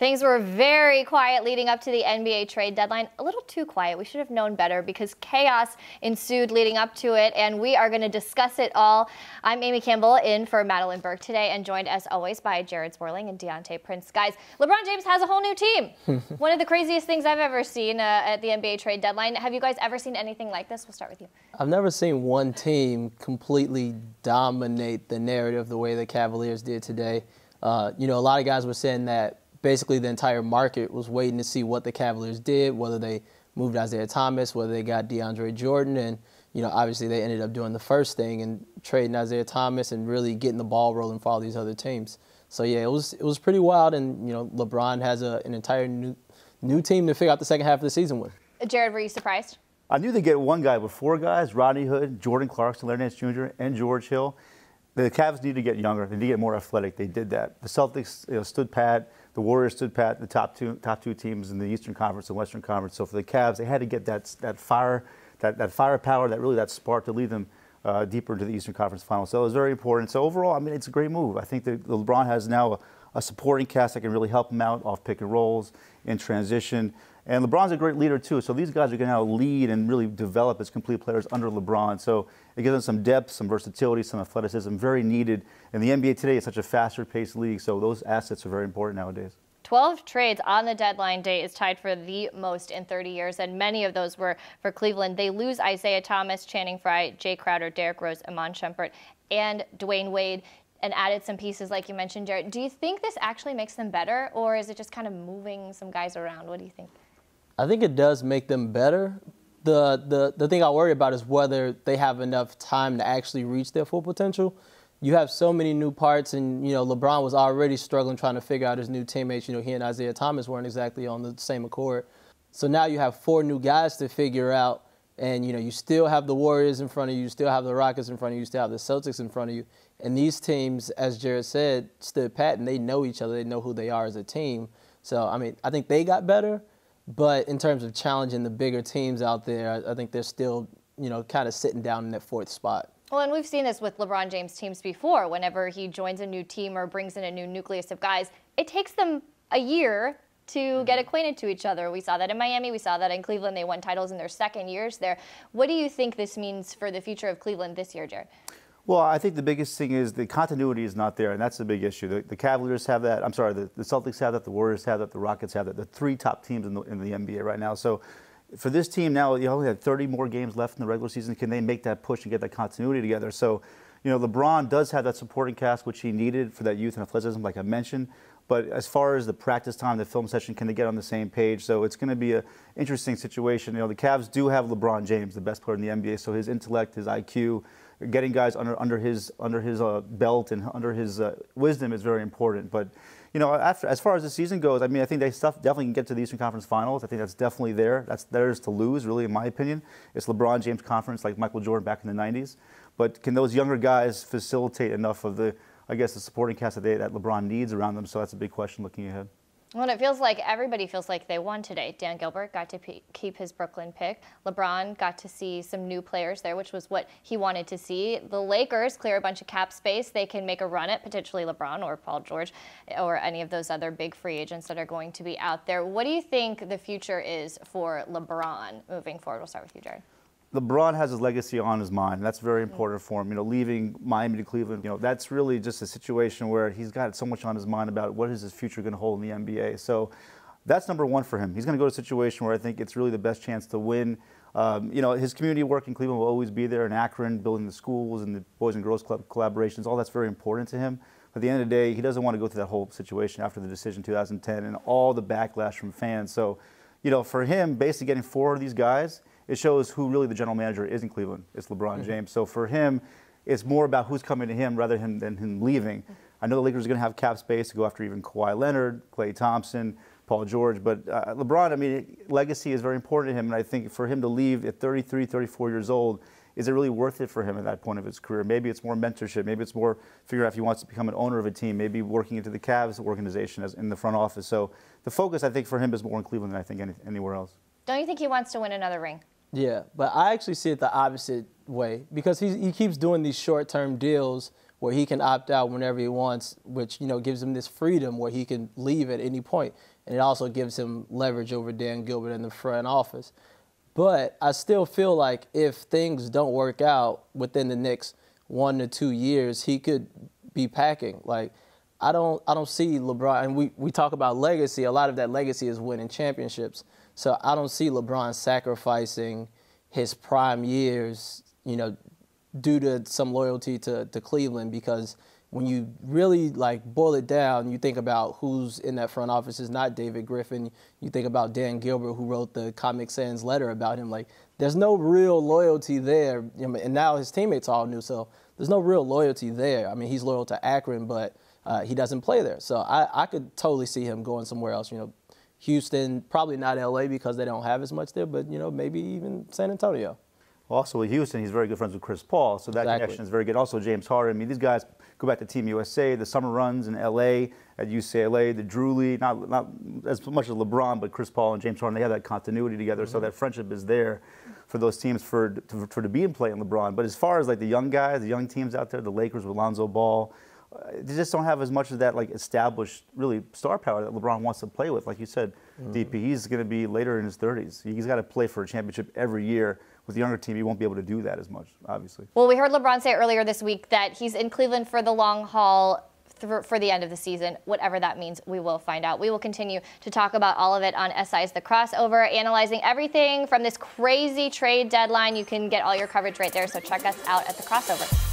Things were very quiet leading up to the NBA trade deadline. A little too quiet. We should have known better because chaos ensued leading up to it, and we are going to discuss it all. I'm Amy Campbell in for Madeline Burke today, and joined as always by Jared Zwerling and DeAntae Prince. Guys, LeBron James has a whole new team. One of the craziest things I've ever seen at the NBA trade deadline. Have you guys ever seen anything like this? We'll start with you. I've never seen one team completely dominate the narrative the way the Cavaliers did today. A lot of guys were saying that basically the entire market was waiting to see what the Cavaliers did, whether they moved Isaiah Thomas, whether they got DeAndre Jordan, and obviously they ended up doing the first thing and trading Isaiah Thomas and really getting the ball rolling for all these other teams. So yeah, it was pretty wild, and LeBron has an entire new team to figure out the second half of the season with. Jared, were you surprised? I knew they'd get one guy with four guys: Rodney Hood, Jordan Clarkson, Larry Nance Jr., and George Hill. The Cavs need to get younger. They need to get more athletic. They did that. The Celtics stood pat. The Warriors stood pat. The top two teams in the Eastern Conference and Western Conference. So for the Cavs, they had to get that fire, that firepower, that spark to lead them deeper into the Eastern Conference Finals. So it was very important. So overall, I mean, it's a great move. I think that LeBron has now a supporting cast that can really help him out off pick and rolls, in transition. And LeBron's a great leader, too. So these guys are going to now lead and really develop as complete players under LeBron. So it gives them some depth, some versatility, some athleticism, very needed. And the NBA today is such a faster-paced league, so those assets are very important nowadays. 12 trades on the deadline day is tied for the most in 30 years, and many of those were for Cleveland. They lose Isaiah Thomas, Channing Frye, Jay Crowder, Derrick Rose, Iman Shumpert, and Dwayne Wade, and added some pieces like you mentioned, Jared. Do you think this actually makes them better, or is it just kind of moving some guys around? What do you think? I think it does make them better. The thing I worry about is whether they have enough time to actually reach their full potential. You have so many new parts, and LeBron was already struggling trying to figure out his new teammates. He and Isaiah Thomas weren't exactly on the same accord. So now you have four new guys to figure out, and you still have the Warriors in front of you, you still have the Rockets in front of you, you still have the Celtics in front of you. And these teams, as Jared said, stood pat, and they know each other. They know who they are as a team. So, I mean, I think they got better. But in terms of challenging the bigger teams out there, I think they're still, kind of sitting down in that fourth spot. Well, and we've seen this with LeBron James teams before. Whenever he joins a new team or brings in a new nucleus of guys, it takes them a year to get acquainted to each other. We saw that in Miami. We saw that in Cleveland. They won titles in their second years there. What do you think this means for the future of Cleveland this year, Jared? Well, I think the biggest thing is the continuity is not there, and that's the big issue. The Cavaliers have that. I'm sorry, the Celtics have that. The Warriors have that. The Rockets have that. The three top teams in the NBA right now. So for this team now, you only have 30 more games left in the regular season. Can they make that push and get that continuity together? So, LeBron does have that supporting cast, which he needed for that youth and athleticism, like I mentioned. But as far as the practice time, the film session, can they get on the same page? So it's going to be an interesting situation. The Cavs do have LeBron James, the best player in the NBA. So his intellect, his IQ, getting guys under his belt and under his wisdom is very important. But as far as the season goes, I mean, I think they definitely can get to the Eastern Conference Finals. I think that's definitely there. That's theirs to lose, really, in my opinion. It's LeBron James conference like Michael Jordan back in the 90s. But can those younger guys facilitate enough of the supporting cast that LeBron needs around them? So that's a big question looking ahead. Well, it feels like everybody feels like they won today. Dan Gilbert got to keep his Brooklyn pick. LeBron got to see some new players there, which was what he wanted to see. The Lakers clear a bunch of cap space. They can make a run at potentially LeBron or Paul George or any of those other big free agents that are going to be out there. What do you think the future is for LeBron moving forward? We'll start with you, Jared. LeBron has his legacy on his mind. That's very important for him. Leaving Miami to Cleveland, that's really just a situation where he's got so much on his mind about what is his future going to hold in the NBA. So that's number one for him. He's going to go to a situation where I think it's really the best chance to win. His community work in Cleveland will always be there in Akron, building the schools and the Boys and Girls Club collaborations. All that's very important to him. But at the end of the day, he doesn't want to go through that whole situation after the decision in 2010 and all the backlash from fans. So, for him, basically getting four of these guys, it shows who really the general manager is in Cleveland. It's LeBron James. So for him, it's more about who's coming to him rather than him leaving. I know the Lakers are going to have cap space to go after even Kawhi Leonard, Klay Thompson, Paul George. But LeBron, I mean, legacy is very important to him. And I think for him to leave at 33, 34 years old, is it really worth it for him at that point of his career? Maybe it's more mentorship. Maybe it's more figuring out if he wants to become an owner of a team, maybe working into the Cavs organization as in the front office. So the focus, I think, for him is more in Cleveland than I think anywhere else. Don't you think he wants to win another ring? Yeah, but I actually see it the opposite way because he keeps doing these short-term deals where he can opt out whenever he wants, which, you know, gives him this freedom where he can leave at any point. And it also gives him leverage over Dan Gilbert in the front office. But I still feel like if things don't work out within the next 1 to 2 years, he could be packing. Like, I don't see LeBron, and we talk about legacy. A lot of that legacy is winning championships. So I don't see LeBron sacrificing his prime years, you know, due to some loyalty to Cleveland, because when you really like boil it down, you think about who's in that front office. It's not David Griffin. You think about Dan Gilbert, who wrote the Comic Sans letter about him. Like, there's no real loyalty there. You know, and now his teammates all new, so there's no real loyalty there. I mean, he's loyal to Akron, but he doesn't play there. So I could totally see him going somewhere else. You know, Houston, probably not LA because they don't have as much there, but, you know, maybe even San Antonio. Also with Houston, he's very good friends with Chris Paul, so that connection is very good. Also James Harden. I mean, these guys go back to Team USA, the summer runs in LA, at UCLA, the Drew League, not as much as LeBron, but Chris Paul and James Harden, they have that continuity together, so that friendship is there for those teams to be in play in LeBron. But as far as like the young guys, the young teams out there, the Lakers with Lonzo Ball, they just don't have as much of that like established really star power that LeBron wants to play with. Like you said, DP, he's going to be later in his 30s. He's got to play for a championship every year. With the younger team, he won't be able to do that as much, obviously. Well, we heard LeBron say earlier this week that he's in Cleveland for the long haul for the end of the season. Whatever that means, we will find out. We will continue to talk about all of it on SI's The Crossover, analyzing everything from this crazy trade deadline. You can get all your coverage right there, so check us out at The Crossover.